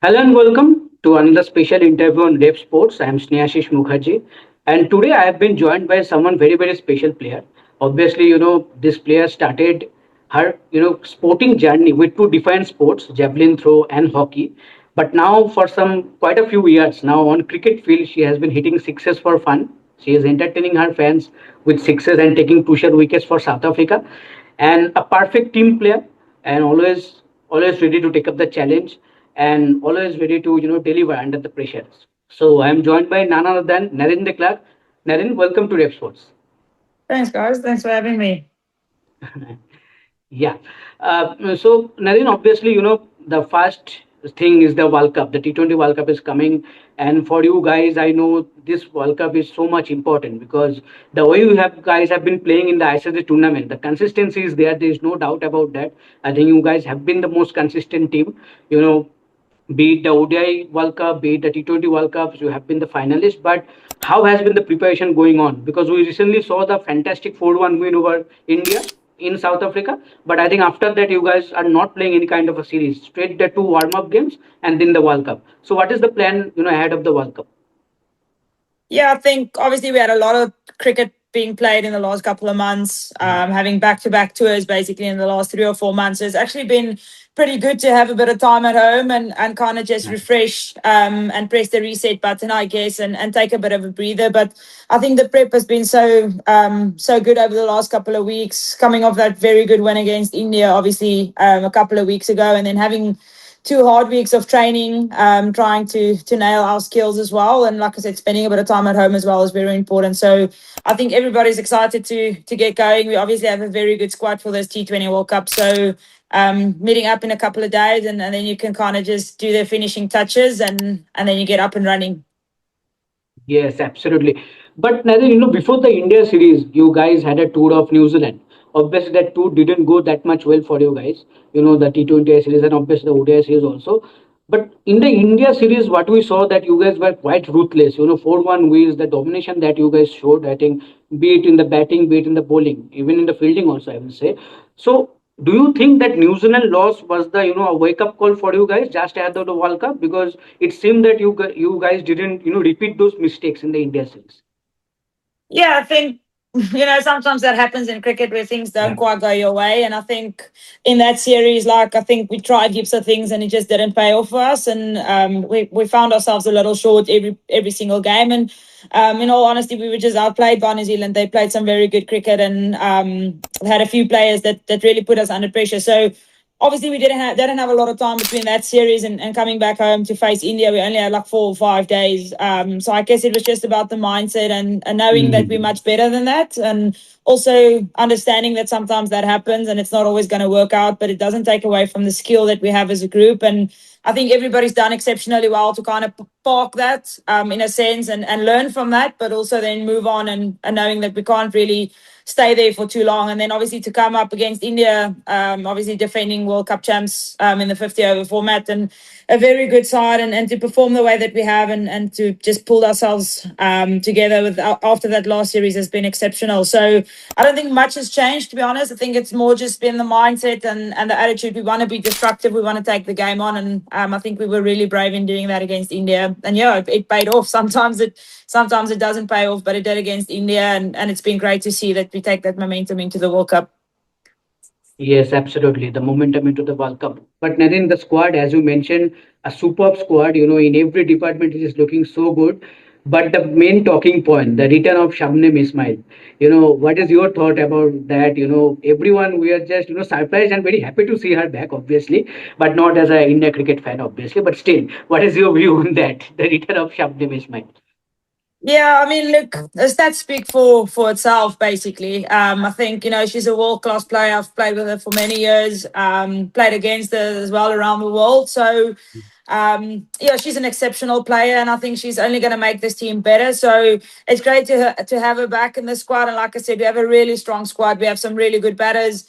Hello and welcome to another special interview on Revsportz. I am Snehashish Mukherjee, and today I have been joined by someone very special player. Obviously, this player started her sporting journey with two different sports, javelin throw and hockey. But now, for some quite a few years now on cricket field, she has been hitting sixes for fun. She is entertaining her fans with sixes and taking crucial wickets for South Africa, and a perfect team player, and always ready to take up the challenge and always ready to deliver under the pressure. So I am joined by none other than Nadine de Klerk. Nadine, welcome to Revsportz. Thanks, guys. Thanks for having me. Yeah. So Nadine, obviously, the first thing is the World Cup. The T20 World Cup is coming, and for you guys, I know this World Cup is so much important because the way you have guys have been playing in the ICC tournament, the consistency is there. There is no doubt about that. I think you guys have been the most consistent team. You know, be it the ODI World Cup, be it the T20 World Cups, you have been the finalist. But how has been the preparation going on? Because we recently saw the fantastic 4-1 win over India in South Africa. But I think after that, you guys are not playing any kind of a series. Straight the two warm-up games and then the World Cup. So what is the plan, ahead of the World Cup? Yeah, I think obviously we had a lot of cricket being played in the last couple of months, having back-to-back tours basically in the last 3 or 4 months. So it's actually been pretty good to have a bit of time at home and kind of just refresh and press the reset button, I guess, and take a bit of a breather. But I think the prep has been so good over the last couple of weeks, coming off that very good win against India, obviously a couple of weeks ago, and then having 2 hard weeks of training, trying to nail our skills as well. And like I said, spending a bit of time at home as well is very important. So I think everybody's excited to get going. We obviously have a very good squad for this T20 World Cup. So meeting up in a couple of days and then you can kind of just do the finishing touches and then you get up and running. Yes, absolutely. But Nathan, before the India series, you guys had a tour of New Zealand. Obviously, that tour didn't go that much well for you guys. The T20 series and obviously the ODI series also. But in the India series, what we saw that you guys were quite ruthless. 4-1 wins, the domination that you guys showed, I think, be it in the batting, be it in the bowling, even in the fielding also, I will say. So, do you think that New Zealand loss was the a wake up call for you guys just after the World Cup? Because it seemed that you guys didn't repeat those mistakes in the India series. Yeah, I think sometimes that happens in cricket where things don't Yeah. quite go your way. And I think in that series, like I think we tried heaps of things and it just didn't pay off for us. And we found ourselves a little short every single game. And in all honesty, we were just outplayed by New Zealand. They played some very good cricket and had a few players that really put us under pressure. So obviously we didn't have a lot of time between that series and coming back home to face India. We only had like 4 or 5 days. So I guess it was just about the mindset and knowing that we're Mhm. much better than that, and also understanding that sometimes that happens and it's not always going to work out, but it doesn't take away from the skill that we have as a group. And I think everybody's done exceptionally well to kind of park that in a sense and learn from that, but also then move on and knowing that we can't really stay there for too long. And then obviously to come up against India, obviously defending World Cup champs in the 50 over format, and a very good side, and to perform the way that we have and to just pull ourselves together with after that last series has been exceptional. So I don't think much has changed, to be honest. I think it's more just been the mindset and the attitude. We want to be destructive. We want to take the game on. And I think we were really brave in doing that against India. And yeah, it paid off. Sometimes it doesn't pay off, but it did against India. And it's been great to see that we take that momentum into the World Cup. Yes, absolutely. The momentum into the World Cup. But Nadine, the squad, as you mentioned, a superb squad, in every department it is looking so good. But the main talking point, the return of Shabnim Ismail, what is your thought about that? Everyone, we are just, surprised and very happy to see her back, obviously, but not as a India cricket fan, obviously. But still, what is your view on that, the return of Shabnim Ismail? Yeah, I mean, look, the stats speak for itself. Basically, I think she's a world class player. I've played with her for many years. Played against her as well around the world. So, yeah, she's an exceptional player, and I think she's only going to make this team better. So it's great to have her back in the squad. And like I said, we have a really strong squad. We have some really good batters.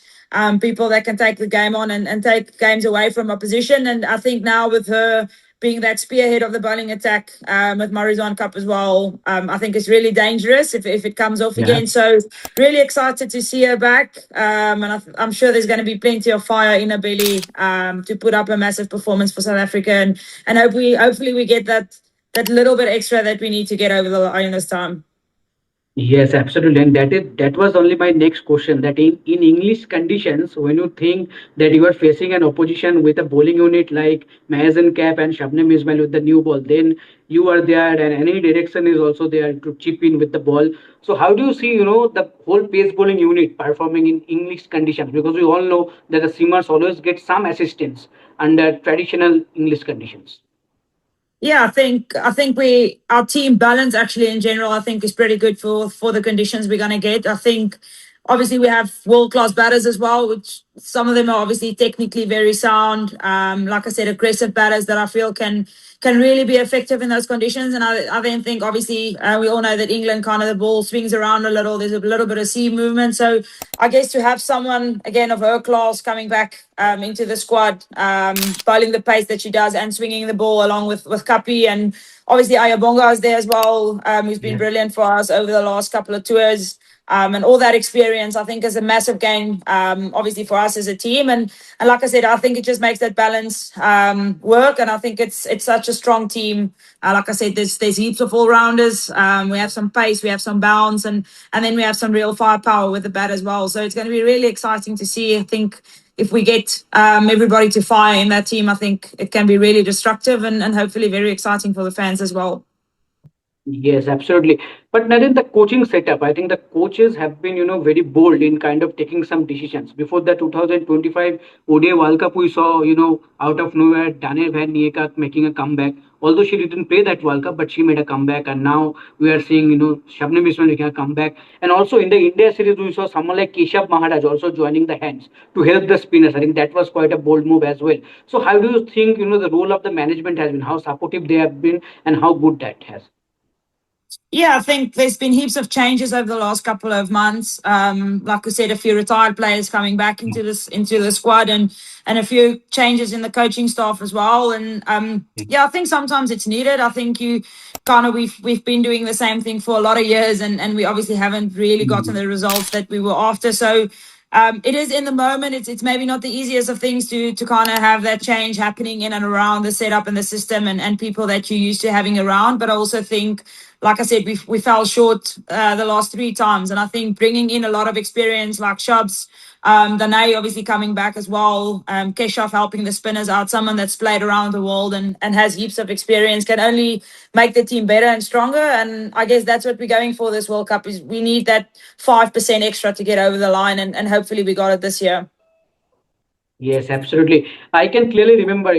People that can take the game on and take games away from opposition. And I think now with her being that spearhead of the bowling attack with Marizon Cup as well. I think it's really dangerous if it comes off Yeah. again. So really excited to see her back. And I'm sure there's going to be plenty of fire in her belly to put up a massive performance for South Africa. And hopefully we get that little bit extra that we need to get over the line this time. Yes, absolutely. And that was only my next question. That in English conditions, when you think that you are facing an opposition with a bowling unit like Mahajan Cap and Shabnim Ismail with the new ball, then you are there and any direction is also there to chip in with the ball. So how do you see, the whole pace bowling unit performing in English conditions? Because we all know that the seamers always get some assistance under traditional English conditions. Yeah, I think we our team balance actually in general I think is pretty good for the conditions we're gonna get. I think obviously we have world class batters as well, which some of them are obviously technically very sound. Like I said, aggressive batters that I feel can really be effective in those conditions. And I then think obviously we all know that England kind of the ball swings around a little. There's a little bit of sea movement, so I guess to have someone again of her class coming back into the squad, bowling the pace that she does and swinging the ball along with Kapi, and obviously Ayabonga is there as well, who's been Yeah. brilliant for us over the last couple of tours. And all that experience, I think, is a massive gain, obviously for us as a team. And like I said, I think it just makes that balance work. And I think it's such a strong team. Like I said, there's heaps of all rounders. We have some pace, we have some bounce, and then we have some real firepower with the bat as well. So it's going to be really exciting to see. I think if we get everybody to fire in that team, I think it can be really destructive and hopefully very exciting for the fans as well. Yes, absolutely. But Naren, the coaching setup, I think the coaches have been, very bold in kind of taking some decisions. Before the 2025 ODI World Cup, we saw, out of nowhere, Daniel Van Niekerk making a comeback. Although she didn't play that World Cup, but she made a comeback. And now we are seeing, Shabnim Ismail making a comeback. And also in the India series, we saw someone like Keshav Maharaj also joining the hands to help the spinners. I think that was quite a bold move as well. So how do you think, the role of the management has been, how supportive they have been, and how good that has? Yeah, I think there's been heaps of changes over the last couple of months. Like I said, a few retired players coming back into the squad, and a few changes in the coaching staff as well. And yeah, I think sometimes it's needed. I think you kind of we've been doing the same thing for a lot of years, and we obviously haven't really gotten the results that we were after. So it is in the moment. It's maybe not the easiest of things to kind of have that change happening in and around the setup and the system and people that you're used to having around. But I also think, like I said, we fell short the last three times, and I think bringing in a lot of experience like Shubs, Danai obviously coming back as well, Keshav helping the spinners out, someone that's played around the world and has heaps of experience, can only make the team better and stronger. And I guess that's what we're going for this World Cup is we need that 5% extra to get over the line, and hopefully we got it this year. Yes, absolutely. I can clearly remember,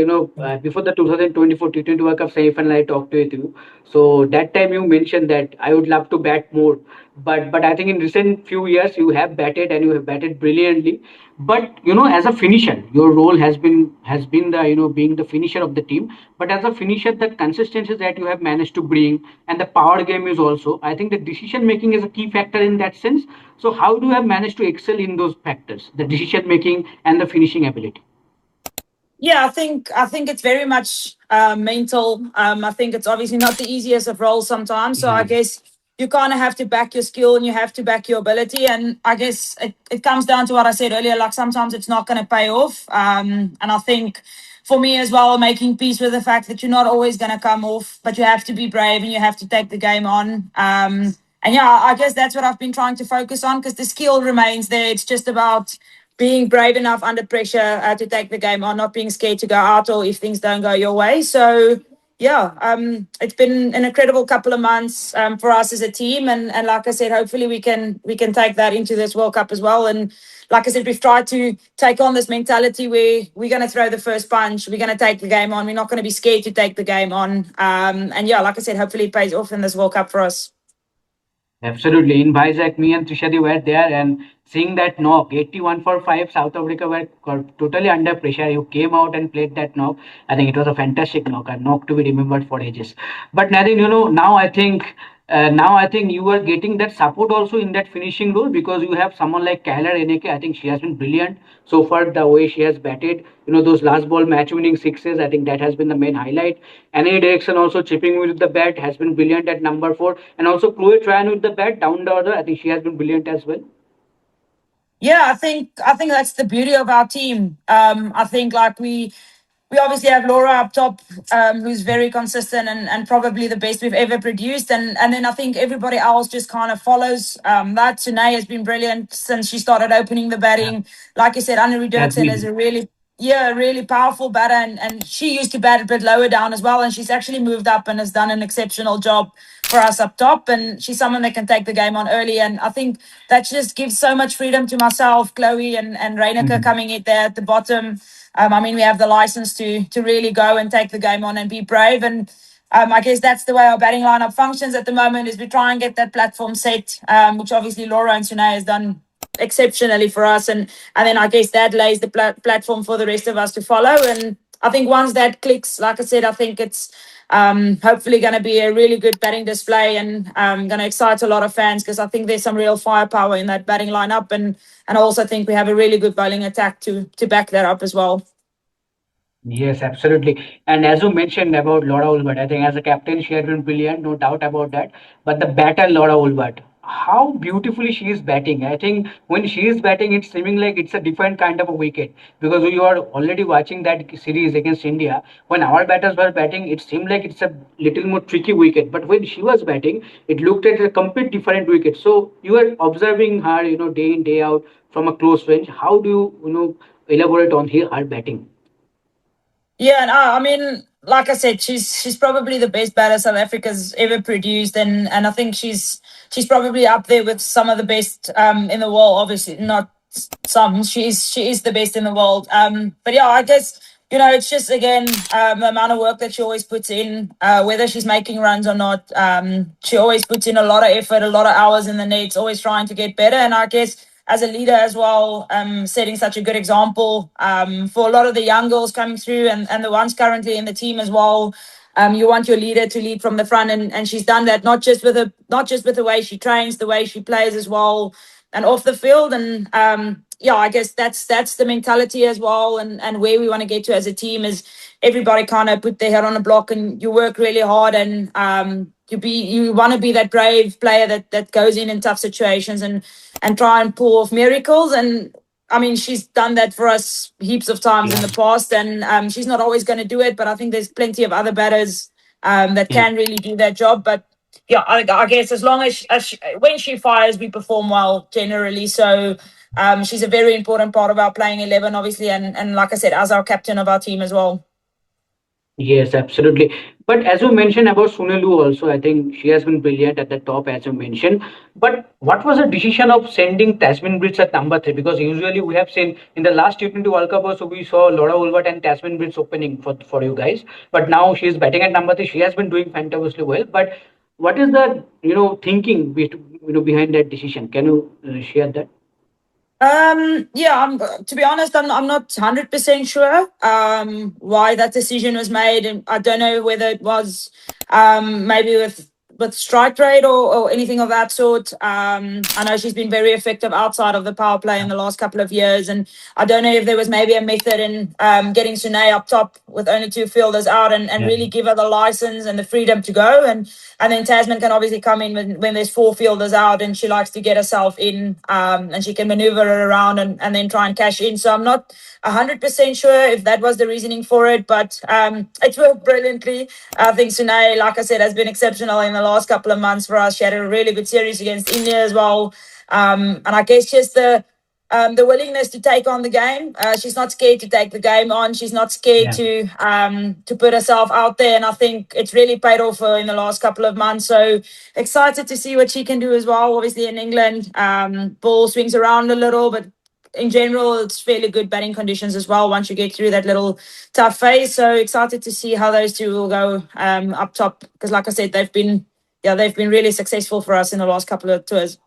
before the 2024 T20 World Cup semi-final, I talked with you. So that time you mentioned that I would love to bat more, but I think in recent few years you have batted and you have batted brilliantly. But as a finisher, your role has been the being the finisher of the team. But as a finisher, the consistency that you have managed to bring and the power game is also. I think the decision making is a key factor in that sense. So how do you have managed to excel in those factors, the decision making and the finishing ability? Yeah, I think it's very much mental. I think it's obviously not the easiest of roles sometimes. So I Yeah. guess you kind of have to back your skill and you have to back your ability. And I guess it comes down to what I said earlier. Like sometimes it's not going to pay off. And I think for me as well, making peace with the fact that you're not always going to come off, but you have to be brave and you have to take the game on. And yeah, I guess that's what I've been trying to focus on because the skill remains there. It's just about being brave enough under pressure to take the game on, not being scared to go out or if things don't go your way. So yeah, it's been an incredible couple of months for us as a team, and like I said, hopefully we can take that into this World Cup as well. And like I said, we've tried to take on this mentality where we're going to throw the first punch, we're going to take the game on, we're not going to be scared to take the game on. And yeah, like I said, hopefully it pays off in this World Cup for us. Absolutely. In Vizag, me and Trishadi were there and seeing that knock, 81 for 5, South Africa were totally under pressure. You came out and played that knock. I think it was a fantastic knock, a knock to be remembered for ages. But Nadine, now I think Now I think you are getting that support also in that finishing role, because you have someone like Kyler Eneke. I think she has been brilliant so far. The way she has batted, those last ball match winning sixes. I think that has been the main highlight. Any direction also chipping with the bat has been brilliant at number 4, and also Chloe Tran with the bat down the order. I think she has been brilliant as well. Yeah, I think that's the beauty of our team. I think like we obviously have Laura up top, who's very consistent and probably the best we've ever produced. And then I think everybody else just kind of follows that. Tunay has been brilliant since she started opening the Yeah, batting. Like I said, Annelie Dirksen is agree. a really powerful batter. And she used to bat a bit lower down as well. And she's actually moved up and has done an exceptional job for us up top. And she's someone that can take the game on early. And I think that just gives so much freedom to myself, Chloe, and Reineke Mhm. coming in there at the bottom. I mean, we have the license to really go and take the game on and be brave. And I guess that's the way our batting lineup functions at the moment. Is we try and get that platform set, which obviously Laura and Sunay has done exceptionally for us, and then I guess that lays the platform for the rest of us to follow. And I think once that clicks, like I said, I think it's hopefully going to be a really good batting display and going to excite a lot of fans because I think there's some real firepower in that batting lineup, and I also think we have a really good bowling attack to back that up as well. Yes, absolutely. And as you mentioned about Laura Ulbert, I think as a captain, she had been brilliant, no doubt about that. But the batter, Laura Ulbert, how beautifully she is batting. I think when she is batting, it's seeming like it's a different kind of a wicket. Because you are already watching that series against India. When our batters were batting, it seemed like it's a little more tricky wicket. But when she was batting, it looked at a complete different wicket. So you are observing her, day in, day out from a close range. How do you, elaborate on her batting? Yeah, no, I mean, like I said, she's probably the best batter South Africa's ever produced, and I think she's probably up there with some of the best in the world. Obviously, not some. She is the best in the world. But yeah, I guess it's just again the amount of work that she always puts in, whether she's making runs or not. She always puts in a lot of effort, a lot of hours in the nets, always trying to get better. And I guess as a leader as well, setting such a good example for a lot of the young girls coming through and the ones currently in the team as well. You want your leader to lead from the front, and she's done that not just with the way she trains, the way she plays as well, and off the field. And yeah, I guess that's the mentality as well, and where we want to get to as a team is everybody kind of put their head on the block and you work really hard and you want to be that brave player that goes in tough situations and try and pull off miracles. And I mean, she's done that for us heaps of times in Yeah. the past, and she's not always going to do it. But I think there's plenty of other batters that Yeah. can really do that job. But yeah, I guess as long as when she fires, we perform well generally. So she's a very important part of our playing 11, obviously, and like I said, as our captain of our team as well. Yes, absolutely. But as you mentioned about Sunelu also, I think she has been brilliant at the top, as you mentioned. But what was the decision of sending Tasmin Brits at number 3? Because usually we have seen in the last T20 World Cup also we saw Laura Ulvert and Tasmin Brits opening for you guys. But now she is batting at number 3. She has been doing fantastically well. But what is the thinking behind that decision? Can you share that? Yeah, to be honest, I'm not 100% sure why that decision was made, and I don't know whether it was maybe with strike rate or anything of that sort. I know she's been very effective outside of the power play in the last couple of years, and I don't know if there was maybe a method in getting Sunay up top with only two fielders out and Yeah. really give her the license and the freedom to go, and then Tasman can obviously come in when there's four fielders out, and she likes to get herself in, and she can maneuver it around and then try and cash in. So I'm not 100% sure if that was the reasoning for it, but it worked brilliantly. I think Sunay, like I said, has been exceptional in the last couple of months for us. She had a really good series against India as well. And I guess just the willingness to take on the game. She's not scared to take the game on. She's not scared Yeah. to put herself out there, and I think it's really paid off for her in the last couple of months. So excited to see what she can do as well. Obviously in England, ball swings around a little, but in general, it's fairly good batting conditions as well once you get through that little tough phase. So excited to see how those two will go up top because, like I said, they've been really successful for us in the last couple of tours.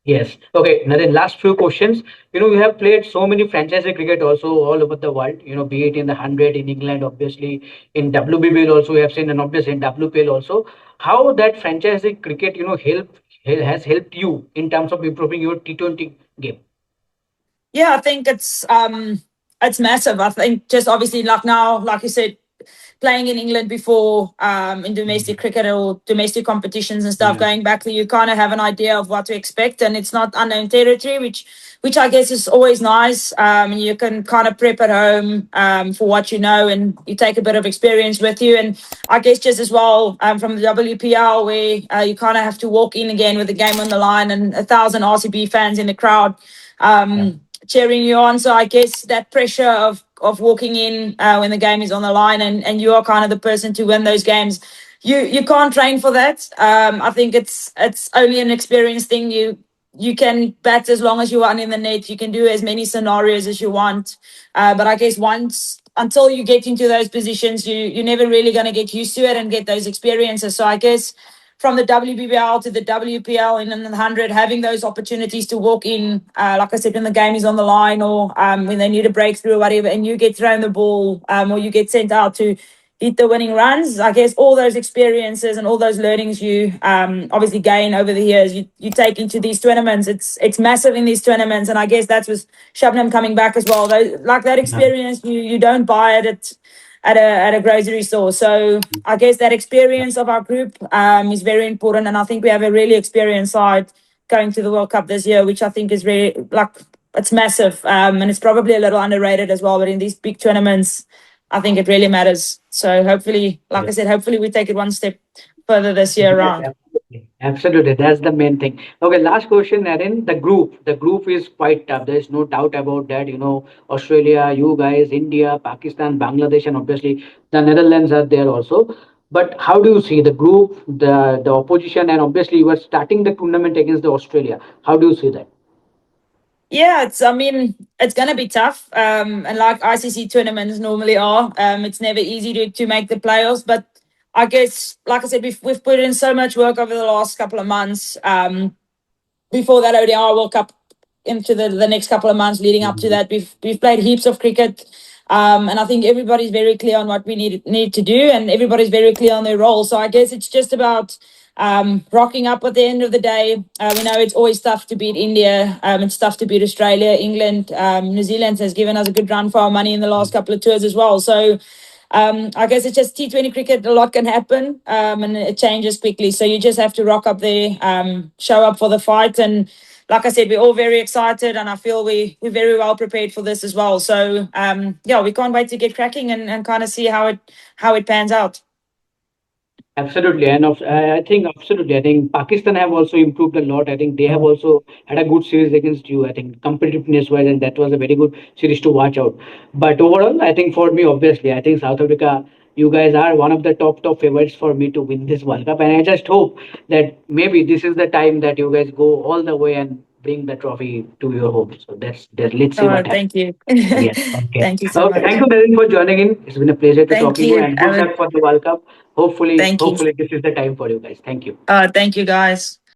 Yes. Okay. Now, then last few questions. You have played so many franchise cricket also all over the world. Be it in the 100 in England, obviously in WBBL also we have seen, and obviously in WPL also. How that franchise cricket, has helped you in terms of improving your T20 game. Yeah, I think it's massive. I think just obviously like now, like you said, playing in England before in domestic Mhm. cricket or domestic competitions and stuff, Yeah. going back there, you kind of have an idea of what to expect, and it's not unknown territory, which I guess is always nice. You can kind of prep at home for what you know, and you take a bit of experience with you. And I guess just as well from the WPL, where you kind of have to walk in again with the game on the line and 1,000 RCB fans in the crowd. Yeah. Cheering you on. So I guess that pressure of walking in when the game is on the line, and you are kind of the person to win those games. You can't train for that. I think it's only an experience thing. You can bat as long as you want in the net. You can do as many scenarios as you want. But I guess once until you get into those positions, you're never really going to get used to it and get those experiences. So I guess from the WBBL to the WPL and in the 100, having those opportunities to walk in, like I said, when the game is on the line or when they need a breakthrough or whatever, and you get thrown the ball or you get sent out to hit the winning runs. I guess all those experiences and all those learnings you obviously gain over the years, you take into these tournaments. It's massive in these tournaments, and I guess that's with Shabnim coming back as well. Like that Yeah. experience, you don't buy it at a grocery store. So I guess that experience of our group is very important, and I think we have a really experienced side going to the World Cup this year, which I think is really like it's massive, and it's probably a little underrated as well. But in these big tournaments, I think it really matters. So hopefully, like I Yes. said, hopefully we take it one step further this year Yes, around. absolutely. Absolutely. That's the main thing. Okay, last question, Erin. The group. The group is quite tough. There's no doubt about that. Australia, you guys, India, Pakistan, Bangladesh, and obviously the Netherlands are there also. But how do you see the group, the opposition, and obviously you are starting the tournament against the Australia. How do you see that? Yeah, I mean, it's gonna be tough. And like ICC tournaments normally are, it's never easy to make the playoffs. But I guess, like I said, we've put in so much work over the last couple of months. Before that ODI World Cup into the next couple of months leading up to Mhm. that, we've played heaps of cricket. And I think everybody's very clear on what we need to do, and everybody's very clear on their role. So I guess it's just about rocking up at the end of the day. We know it's always tough to beat India. It's tough to beat Australia, England. New Zealand has given us a good run for our money in the last couple of tours as well. So I guess it's just T20 cricket. A lot can happen, and it changes quickly. So you just have to rock up there, show up for the fight, and like I said, we're all very excited, and I feel we're very well prepared for this as well. So yeah, we can't wait to get cracking and kind of see how it pans out. Absolutely, and I think absolutely. I think Pakistan have also improved a lot. I think they have also had a good series against you. I think competitiveness wise, and that was a very good series to watch out. But overall, I think for me, obviously, I think South Africa, you guys are one of the top favorites for me to win this World Cup, and I just hope that maybe this is the time that you guys go all the way and bring the trophy to your home. So that's that. Let's see Oh, what happens. thank you. Yes. Okay. Thank you so Okay. much. Thank you, Nadine, for joining in. It's been a pleasure to talk Thank to you, you. and good luck for the World Cup. Hopefully, Thank you. hopefully this is the time for you guys. Thank you. Thank you, guys.